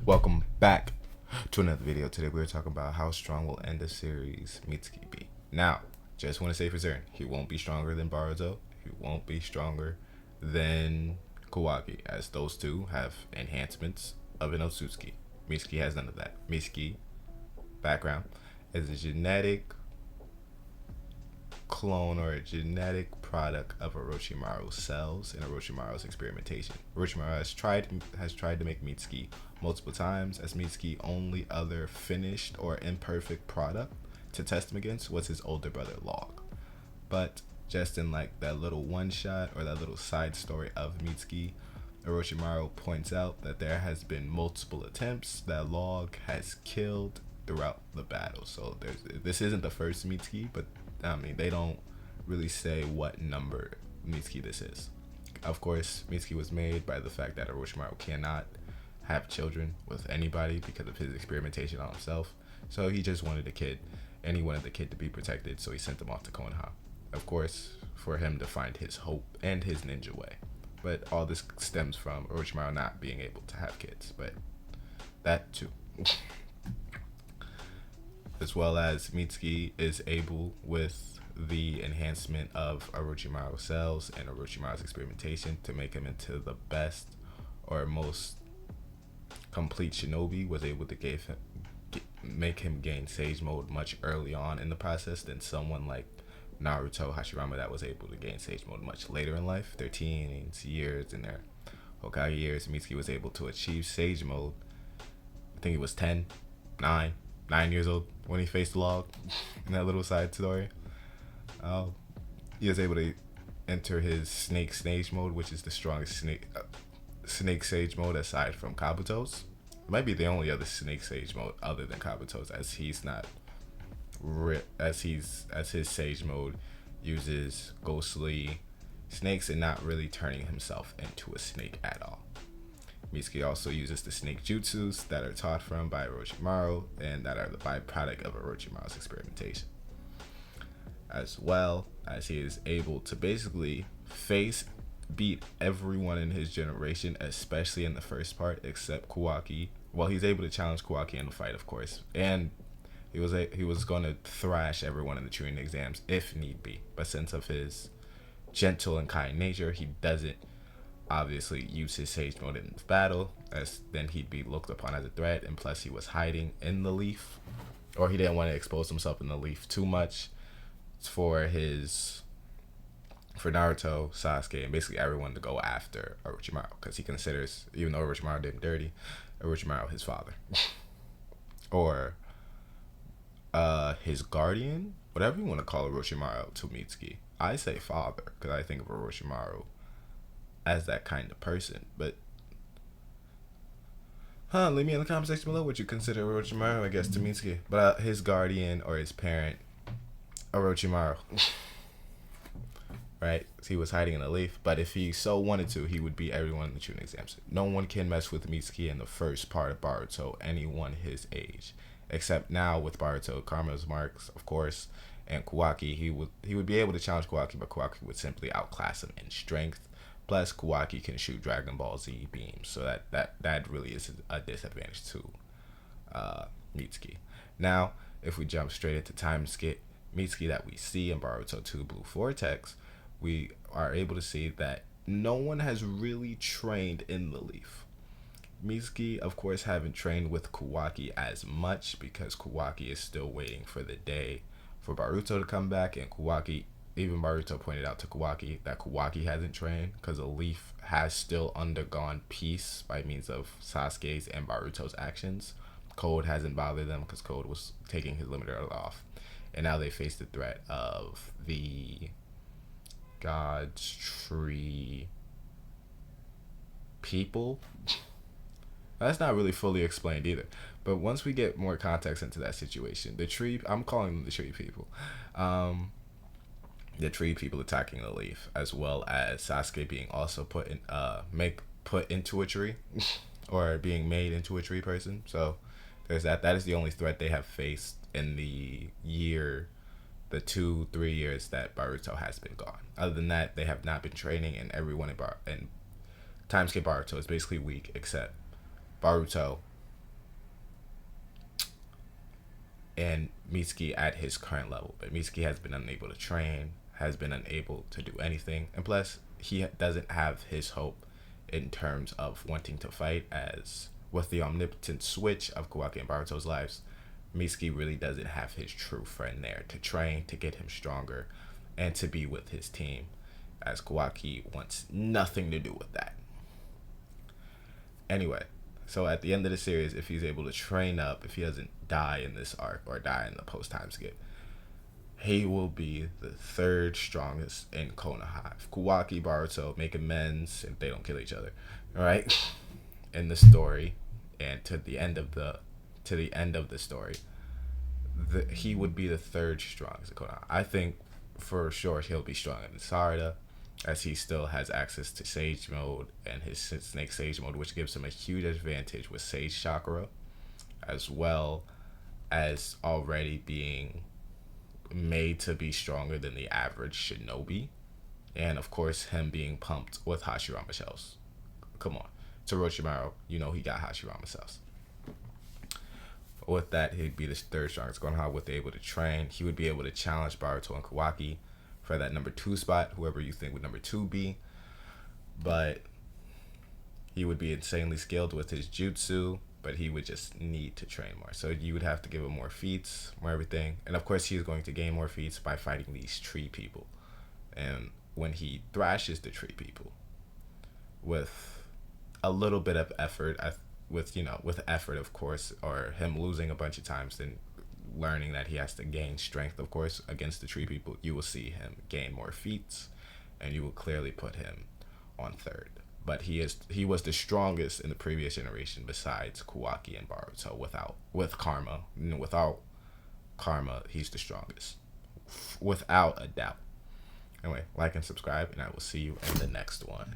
Welcome back to another video. Today we're talking about how strong will end the series Mitsuki Be. Now, just want to say for certain, he won't be stronger than Baruto. He won't be stronger than Kawaki, as those two have enhancements of an Otsutsuki. Mitsuki has none of that. Mitsuki, background, is a genetic clone or a genetic product of Orochimaru's cells and Orochimaru's experimentation. Orochimaru has tried to make Mitsuki multiple times, as Mitsuki only other finished or imperfect product to test him against was his older brother Log. But just in like that little one shot or that little side story of Mitsuki, Orochimaru points out that there has been multiple attempts that Log has killed throughout the battle. So this isn't the first Mitsuki, but I mean, they don't really say what number Mitsuki this is. Of course, Mitsuki was made by the fact that Orochimaru cannot have children with anybody because of his experimentation on himself. So he just wanted a kid, and he wanted the kid to be protected, so he sent him off to Konoha. Of course, for him to find his hope and his ninja way. But all this stems from Orochimaru not being able to have kids, but that too. As well as Mitsuki is able, with the enhancement of Orochimaru's cells and Orochimaru's experimentation, to make him into the best or most complete shinobi, was able to make him gain Sage Mode much early on in the process than someone like Naruto, Hashirama, that was able to gain Sage Mode much later in life. Their teens years and their Hokage years, Mitsuki was able to achieve Sage Mode. I think he was 9 years old when he faced Log in that little side story. He was able to enter his Snake Sage Mode, which is the strongest Snake Sage Mode aside from Kabuto's. It might be the only other Snake Sage Mode other than Kabuto's, as he's not as his Sage Mode uses ghostly snakes and not really turning himself into a snake at all. Mitsuki also uses the snake jutsus that are taught from by Orochimaru and that are the byproduct of Orochimaru's experimentation. As well as he is able to basically beat everyone in his generation, especially in the first part, except Kawaki. Well, he's able to challenge Kawaki in the fight, of course, and he was going to thrash everyone in the Chunin exams if need be. But since of his gentle and kind nature, he doesn't obviously use his Sage Mode in battle, as then he'd be looked upon as a threat, and plus he was hiding in the leaf, or he didn't want to expose himself in the leaf too much for Naruto, Sasuke, and basically everyone to go after Orochimaru, because he considers, even though Orochimaru did him dirty, Orochimaru his father or his guardian, whatever you want to call Orochimaru to Mitsuki. I say father because I think of Orochimaru as that kind of person. But leave me in the comment section below what you consider Orochimaru, I guess, to Mitsuki. But his guardian or his parent, Orochimaru. Right? He was hiding in a leaf, but if he so wanted to, he would beat everyone in the Chunin exams. No one can mess with Mitsuki in the first part of Baruto, anyone his age. Except now with Baruto, Karma's Marks, of course, and Kawaki, he would be able to challenge Kawaki, but Kawaki would simply outclass him in strength. Plus, Kawaki can shoot Dragon Ball Z beams, so that really is a disadvantage to Mitsuki. Now, if we jump straight into time skip Mitsuki that we see in Baruto 2 Blue Vortex, we are able to see that no one has really trained in the leaf. Mitsuki, of course, haven't trained with Kawaki as much because Kawaki is still waiting for the day for Baruto to come back, and even Baruto pointed out to Kawaki that Kawaki hasn't trained because the leaf has still undergone peace by means of Sasuke's and Baruto's actions. Code hasn't bothered them because Code was taking his limiter off, and now they face the threat of the God's Tree people. That's not really fully explained either. But once we get more context into that situation, I'm calling them the tree people. The tree people attacking the leaf, as well as Sasuke being also put into a tree or being made into a tree person. So there's that. That is the only threat they have faced in the 2-3 years that Baruto has been gone. Other than that, they have not been training, and everyone in timeskip Baruto is basically weak except Baruto and Mitsuki at his current level. But Mitsuki has been unable to train, has been unable to do anything, and plus he doesn't have his hope in terms of wanting to fight, as with the omnipotent switch of Kawaki and Baruto's lives, Mitsuki really doesn't have his true friend there to train, to get him stronger, and to be with his team, as Kawaki wants nothing to do with that. Anyway, so at the end of the series, if he's able to train up, if he doesn't die in this arc or die in the post-time skip, he will be the third strongest in Konoha. If Kawaki, Baruto make amends and they don't kill each other, all right, in the story, and to the end of the story, he would be the third strongest in Konoha. I think for sure he'll be stronger than Sarada, as he still has access to Sage mode and his Snake Sage mode, which gives him a huge advantage with Sage Chakra, as well as already being made to be stronger than the average shinobi, and of course him being pumped with Hashirama shells. Come on, to Orochimaru, you know he got Hashirama cells. With that, he'd be the third strongest Konoha. With able to train, he would be able to challenge Baruto and Kawaki for that number 2 spot, whoever you think would number 2 be. But he would be insanely skilled with his jutsu, but he would just need to train more. So you would have to give him more feats, more everything. And of course, he's going to gain more feats by fighting these tree people. And when he thrashes the tree people with a little bit of effort, with effort, of course, or him losing a bunch of times, then learning that he has to gain strength, of course, against the tree people, you will see him gain more feats, and you will clearly put him on third. But he was the strongest in the previous generation besides Kawaki and Baruto. With Karma, without Karma, he's the strongest, without a doubt. Anyway, like and subscribe, and I will see you in the next one.